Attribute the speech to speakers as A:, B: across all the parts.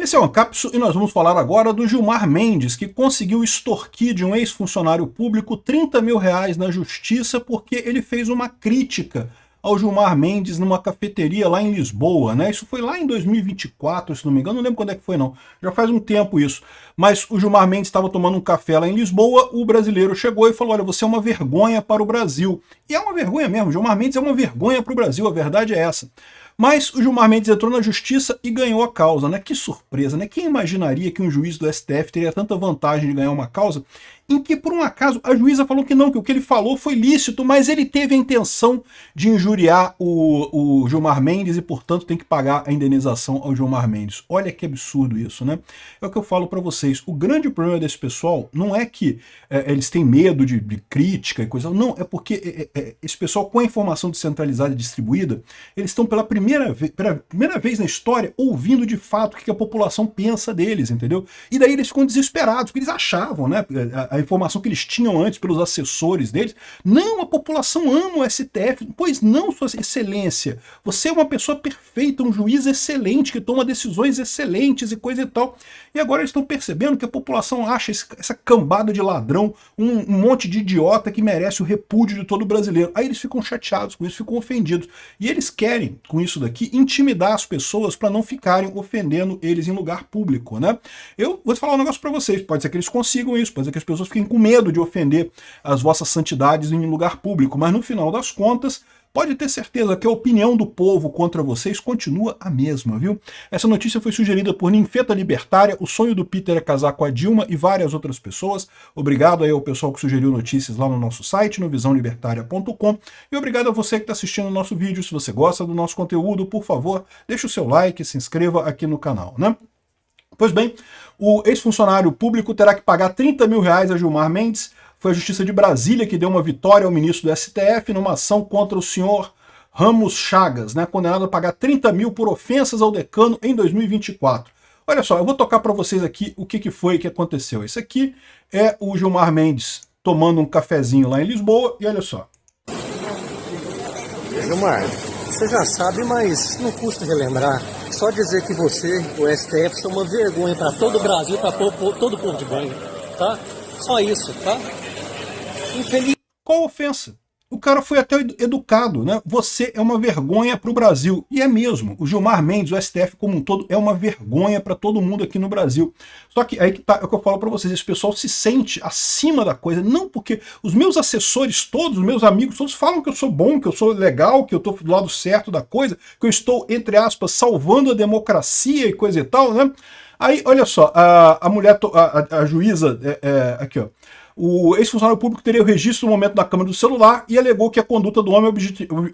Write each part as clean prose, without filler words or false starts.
A: Esse é o Ancapsu e nós vamos falar agora do Gilmar Mendes, que conseguiu extorquir de um ex-funcionário público 30 mil reais na justiça porque ele fez uma crítica ao Gilmar Mendes numa cafeteria lá em Lisboa, né? Isso foi lá em 2024, se não me engano, não lembro quando é que foi não, já faz um tempo isso. Mas o Gilmar Mendes estava tomando um café lá em Lisboa, o brasileiro chegou e falou, olha, você é uma vergonha para o Brasil. E é uma vergonha mesmo, o Gilmar Mendes é uma vergonha para o Brasil, a verdade é essa. Mas o Gilmar Mendes entrou na justiça e ganhou a causa, né? Que surpresa, né? Quem imaginaria que um juiz do STF teria tanta vantagem de ganhar uma causa em que, por um acaso, a juíza falou que não, que o que ele falou foi lícito, mas ele teve a intenção de injuriar o Gilmar Mendes e, portanto, tem que pagar a indenização ao Gilmar Mendes. Olha que absurdo isso, né? É o que eu falo para vocês. O grande problema desse pessoal não é que eles têm medo de crítica e coisa, não, é porque esse pessoal, com a informação descentralizada e distribuída, eles estão pela primeira vez na história ouvindo de fato o que a população pensa deles, entendeu? E daí eles ficam desesperados, porque eles achavam, né? A informação que eles tinham antes pelos assessores deles. Não, a população ama o STF. Pois não, sua excelência. Você é uma pessoa perfeita, um juiz excelente, que toma decisões excelentes e coisa e tal. E agora eles estão percebendo que a população acha essa cambada de ladrão, um monte de idiota que merece o repúdio de todo brasileiro. Aí eles ficam chateados com isso, ficam ofendidos. E eles querem, com isso daqui, intimidar as pessoas para não ficarem ofendendo eles em lugar público, né? Eu vou falar um negócio para vocês. Pode ser que eles consigam isso, pode ser que as pessoas fiquem com medo de ofender as vossas santidades em lugar público, mas no final das contas, pode ter certeza que a opinião do povo contra vocês continua a mesma, viu? Essa notícia foi sugerida por Ninfeta Libertária, o sonho do Peter é casar com a Dilma e várias outras pessoas. Obrigado aí ao pessoal que sugeriu notícias lá no nosso site, no visãolibertaria.com, e obrigado a você que está assistindo o nosso vídeo. Se você gosta do nosso conteúdo, por favor, deixe o seu like e se inscreva aqui no canal, né? Pois bem, o ex-funcionário público terá que pagar 30 mil reais a Gilmar Mendes. Foi a Justiça de Brasília que deu uma vitória ao ministro do STF numa ação contra o senhor Ramos Chagas, né, condenado a pagar 30 mil por ofensas ao decano em 2024. Olha só, eu vou tocar para vocês aqui o que foi que aconteceu. Esse aqui é o Gilmar Mendes tomando um cafezinho lá em Lisboa, e olha só.
B: Gilmar, você já sabe, mas não custa relembrar. Só dizer que você, o STF, são uma vergonha para todo o Brasil, para todo o povo de bem, tá? Só isso, tá? Infeliz...
A: Qual ofensa? O cara foi até educado, né? Você é uma vergonha para o Brasil. E é mesmo. O Gilmar Mendes, o STF como um todo, é uma vergonha para todo mundo aqui no Brasil. Só que aí que tá, é o que eu falo para vocês, esse pessoal se sente acima da coisa. Não porque os meus assessores todos, os meus amigos todos falam que eu sou bom, que eu sou legal, que eu tô do lado certo da coisa, que eu estou, entre aspas, salvando a democracia e coisa e tal, né? Aí, olha só, a mulher, a juíza, aqui ó, o ex-funcionário público teria o registro no momento da câmera do celular e alegou que a conduta do homem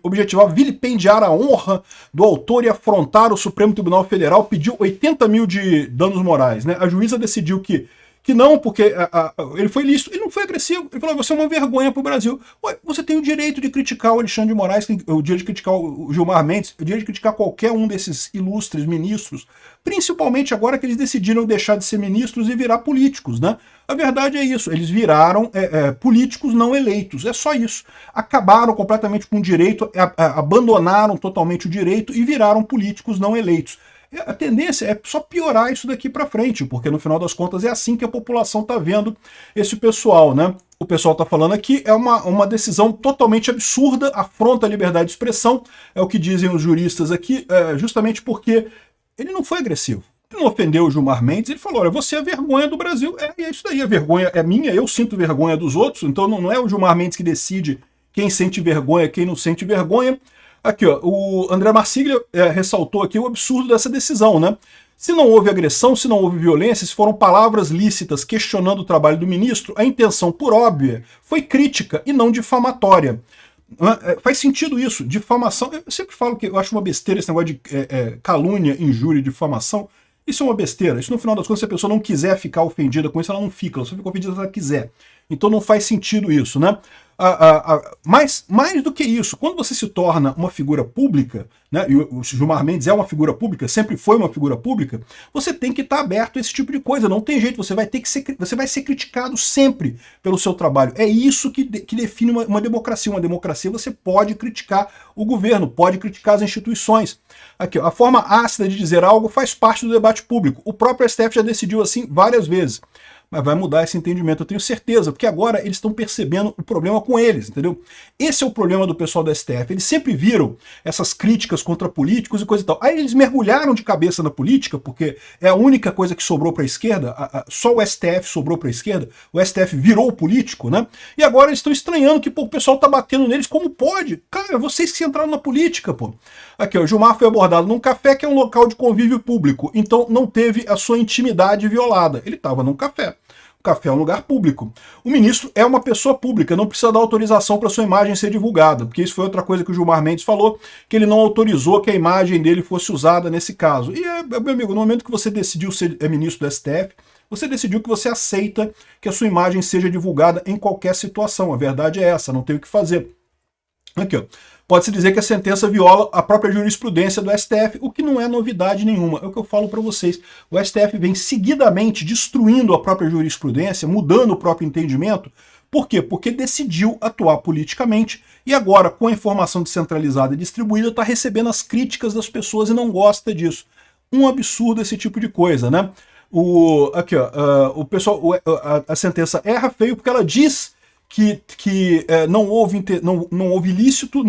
A: objetivava vilipendiar a honra do autor e afrontar o Supremo Tribunal Federal, pediu 80 mil de danos morais, né? A juíza decidiu que não, porque ele foi lícito, ele não foi agressivo, ele falou, você é uma vergonha para o Brasil. Ué, você tem o direito de criticar o Alexandre de Moraes, tem o direito de criticar o Gilmar Mendes, o direito de criticar qualquer um desses ilustres ministros, principalmente agora que eles decidiram deixar de ser ministros e virar políticos, né? A verdade é isso, eles viraram políticos não eleitos, é só isso. Acabaram completamente com o direito, abandonaram totalmente o direito e viraram políticos não eleitos. A tendência é só piorar isso daqui para frente, porque no final das contas é assim que a população está vendo esse pessoal, né? O pessoal está falando aqui, é uma decisão totalmente absurda, afronta a liberdade de expressão, é o que dizem os juristas aqui, justamente porque ele não foi agressivo. Ele não ofendeu o Gilmar Mendes, ele falou, olha, você é a vergonha do Brasil, é isso daí, a vergonha é minha, eu sinto vergonha dos outros, então não é o Gilmar Mendes que decide quem sente vergonha, quem não sente vergonha. Aqui, ó, o André Marsiglia ressaltou aqui o absurdo dessa decisão, né? Se não houve agressão, se não houve violência, se foram palavras lícitas questionando o trabalho do ministro, a intenção, por óbvia, foi crítica e não difamatória. Faz sentido isso, difamação. Eu sempre falo que eu acho uma besteira esse negócio de calúnia, injúria e difamação. Isso é uma besteira. Isso, no final das contas, se a pessoa não quiser ficar ofendida com isso, ela não fica. Ela só fica ofendida se ela quiser. Então não faz sentido isso, né? mais do que isso, quando você se torna uma figura pública, né, e o Gilmar Mendes é uma figura pública, sempre foi uma figura pública, você tem que estar aberto a esse tipo de coisa, não tem jeito, você vai ser criticado sempre pelo seu trabalho. É isso que define uma democracia. Uma democracia, você pode criticar o governo, pode criticar as instituições. Aqui, ó, a forma ácida de dizer algo faz parte do debate público. O próprio STF já decidiu assim várias vezes. Mas vai mudar esse entendimento, eu tenho certeza, porque agora eles estão percebendo o problema com eles, entendeu? Esse é o problema do pessoal do STF, eles sempre viram essas críticas contra políticos e coisa e tal. Aí eles mergulharam de cabeça na política, porque é a única coisa que sobrou para a esquerda, só o STF sobrou para a esquerda, o STF virou político, né? E agora eles estão estranhando que o pessoal tá batendo neles, como pode? Cara, vocês que entraram na política, pô. Aqui, ó, o Gilmar foi abordado num café que é um local de convívio público, então não teve a sua intimidade violada. Ele estava num café. Café é um lugar público. O ministro é uma pessoa pública, não precisa dar autorização para sua imagem ser divulgada, porque isso foi outra coisa que o Gilmar Mendes falou, que ele não autorizou que a imagem dele fosse usada nesse caso. E, meu amigo, no momento que você decidiu ser ministro do STF, você decidiu que você aceita que a sua imagem seja divulgada em qualquer situação. A verdade é essa, não tem o que fazer. Aqui, ó. Pode-se dizer que a sentença viola a própria jurisprudência do STF, o que não é novidade nenhuma. É o que eu falo para vocês. O STF vem seguidamente destruindo a própria jurisprudência, mudando o próprio entendimento. Por quê? Porque decidiu atuar politicamente e agora, com a informação descentralizada e distribuída, está recebendo as críticas das pessoas e não gosta disso. Um absurdo esse tipo de coisa, né? Aqui, ó, o pessoal, a sentença erra feio porque ela diz que não houve ilícito,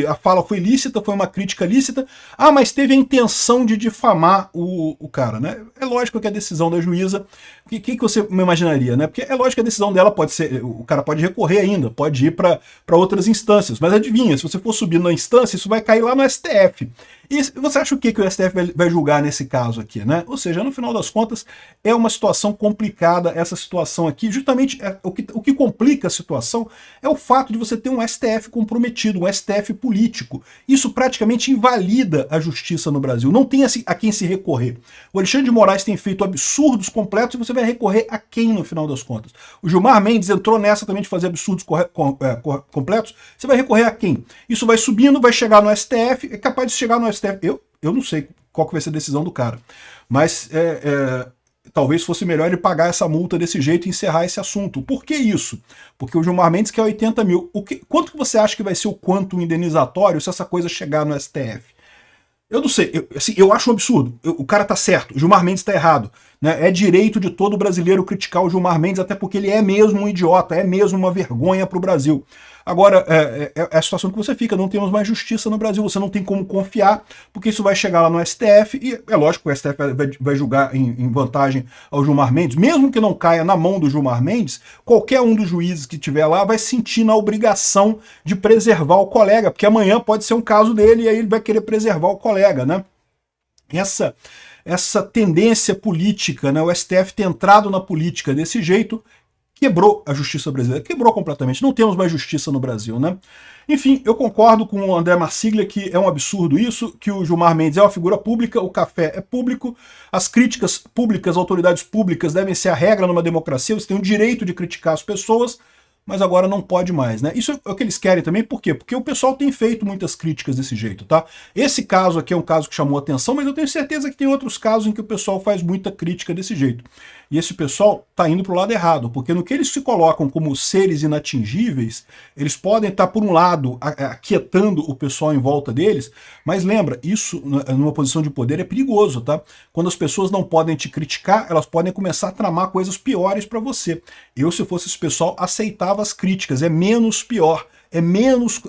A: a fala foi lícita, foi uma crítica lícita, mas teve a intenção de difamar o cara, né? É lógico que a decisão da juíza, o que você me imaginaria, né? Porque é lógico que a decisão dela pode ser, o cara pode recorrer ainda, pode ir para outras instâncias, mas adivinha, se você for subir na instância, isso vai cair lá no STF. E você acha o que o STF vai julgar nesse caso aqui, né? Ou seja, no final das contas, é uma situação complicada essa situação aqui. Justamente o que complica a situação é o fato de você ter um STF comprometido, um STF político. Isso praticamente invalida a justiça no Brasil. Não tem a quem se recorrer. O Alexandre de Moraes tem feito absurdos completos e você vai recorrer a quem no final das contas? O Gilmar Mendes entrou nessa também de fazer absurdos completos. Você vai recorrer a quem? Isso vai subindo, vai chegar no STF, é capaz de chegar no STF. Eu não sei qual que vai ser a decisão do cara, mas talvez fosse melhor ele pagar essa multa desse jeito e encerrar esse assunto. Por que isso? Porque o Gilmar Mendes quer 80 mil. Quanto que você acha que vai ser o quanto indenizatório se essa coisa chegar no STF? Eu não sei, eu acho um absurdo. O cara tá certo, o Gilmar Mendes tá errado. Né? É direito de todo brasileiro criticar o Gilmar Mendes, até porque ele é mesmo um idiota, é mesmo uma vergonha pro Brasil. Agora, é a situação que você fica, não temos mais justiça no Brasil, você não tem como confiar, porque isso vai chegar lá no STF, e é lógico que o STF vai julgar em vantagem ao Gilmar Mendes, mesmo que não caia na mão do Gilmar Mendes, qualquer um dos juízes que estiver lá vai sentir na obrigação de preservar o colega, porque amanhã pode ser um caso dele e aí ele vai querer preservar o colega, né? Essa tendência política, né, o STF ter entrado na política desse jeito, quebrou a justiça brasileira, quebrou completamente, não temos mais justiça no Brasil, né? Enfim, eu concordo com o André Marsiglia que é um absurdo isso, que o Gilmar Mendes é uma figura pública, o café é público, as críticas públicas, autoridades públicas devem ser a regra numa democracia, você tem o direito de criticar as pessoas, mas agora não pode mais, né? Isso é o que eles querem também, por quê? Porque o pessoal tem feito muitas críticas desse jeito, tá? Esse caso aqui é um caso que chamou atenção, mas eu tenho certeza que tem outros casos em que o pessoal faz muita crítica desse jeito. E esse pessoal tá indo pro lado errado, porque no que eles se colocam como seres inatingíveis, eles podem estar, por um lado, aquietando o pessoal em volta deles, mas lembra, isso numa posição de poder é perigoso, tá? Quando as pessoas não podem te criticar, elas podem começar a tramar coisas piores para você. Eu, se fosse esse pessoal, aceitava as críticas, é menos pior. É menos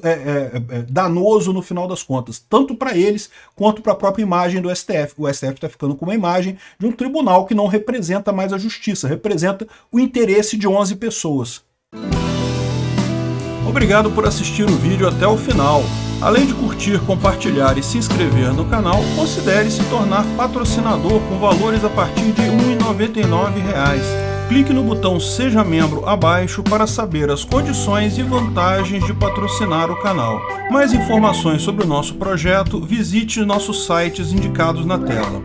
A: danoso no final das contas, tanto para eles quanto para a própria imagem do STF. O STF está ficando com uma imagem de um tribunal que não representa mais a justiça, representa o interesse de 11 pessoas. Obrigado por assistir o vídeo até o final. Além de curtir, compartilhar e se inscrever no canal, considere se tornar patrocinador com valores a partir de R$ 1,99. Clique no botão Seja Membro abaixo para saber as condições e vantagens de patrocinar o canal. Mais informações sobre o nosso projeto, visite nossos sites indicados na tela.